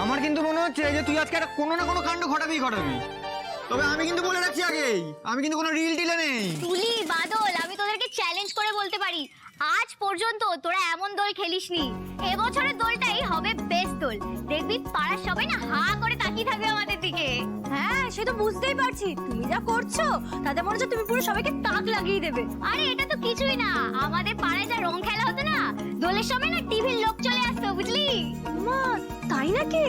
আমার কিন্তু মনে হচ্ছে যে তুই আজকে একটা কোনো না কোনো কাণ্ড ঘটাবি। তবে আমি কিন্তু বলে রাখছি আগেই, আমি কিন্তু কোনো রিল টিলে নেই। তুলি বাদল, আমি তোদেরকে চ্যালেঞ্জ করে বলতে পারি, আজ পর্যন্ত তোরা এমন দোল খেলিসনি। এবছরের দোলটাই হবে বেস্ট দোল। দেখবি পাড়ার সবাই না হা করে তাকিয়ে থাকবে আমাদের দিকে। হ্যাঁ, সে তো বুঝতেই পারছি, তুমি যা করছো তাতে মনে হচ্ছে তুমি পুরো সবাইকে তাক লাগিয়ে দেবে। আরে এটা তো কিছুই না, আমাদের পাড়ায় যা রং খেলা হতো না, দোলের সময় না টিভির লোক চলে আসতো, বুঝলি? মা, তাই নাকি?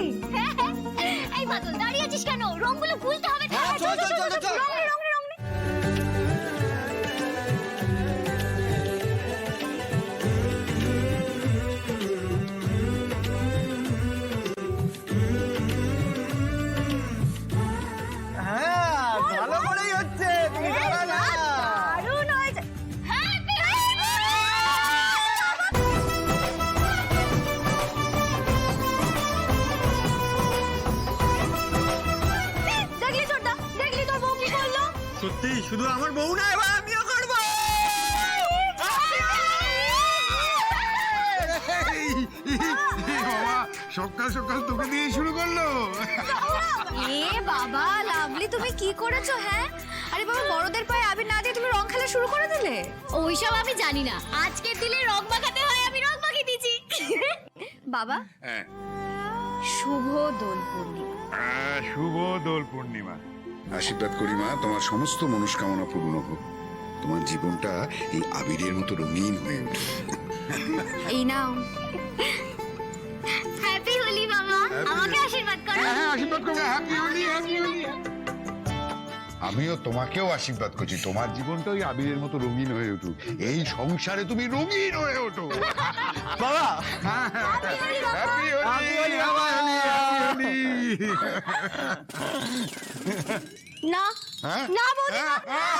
এই বাদল, দাঁড়িয়ে আছিস কেন? রংগুলো ভুলতে হবে তো। চল, চল, চল, চল। রং নে, রং নে, রং নে। হ্যাঁ, ভালো করেই হচ্ছে, তুমি দাঁড়া না। দারুণ হয়েছে। Happy দেখলি তোরটা, দেখলি তোর বউ কি করলো? সত্যি শুধু আমার বউ না, এবার আমিও করবো। বাবা সকাল সকাল তোকে দিয়ে শুরু করলো। এ বাবা, লাভলি তুমি কি করেছো? হ্যাঁ, আরে বাবা, বড়দের পায়ে আবির না দিয়ে তুমি রং খেলা শুরু করে দিলে। ওইসব আমি জানি না, আজকের দিলে রং মাখাতে হয়, আমি রং মাখিয়ে দিয়েছি। বাবা, হ্যাঁ, শুভ দোল পূর্ণিমা। শুভ দোল পূর্ণিমা। আশীর্বাদ করি মা, তোমার সমস্ত মনস্কামনা পূর্ণ হোক। তোমার জীবনটা এই আবিরের মতো রঙিন হয়ে ওঠে। এই নাও। হ্যাপি হোলি বাবা, আমাকে আশীর্বাদ করো। হ্যাঁ, আশীর্বাদ করবো। Happy Holi, happy Holi. আমিও তোমাকেও আশীর্বাদ করছি, তোমার জীবনটা ওই আবিরের মতো রঙিন হয়ে উঠুক, এই সংসারে তুমি রঙিন হয়ে ওঠো। বাবা, হ্যাপি হোলি, Happy Holi, বাবা, Holi, হ্যাপি হোলি। না হ্যাঁ? না বৌদি, না। হ্যাঁ?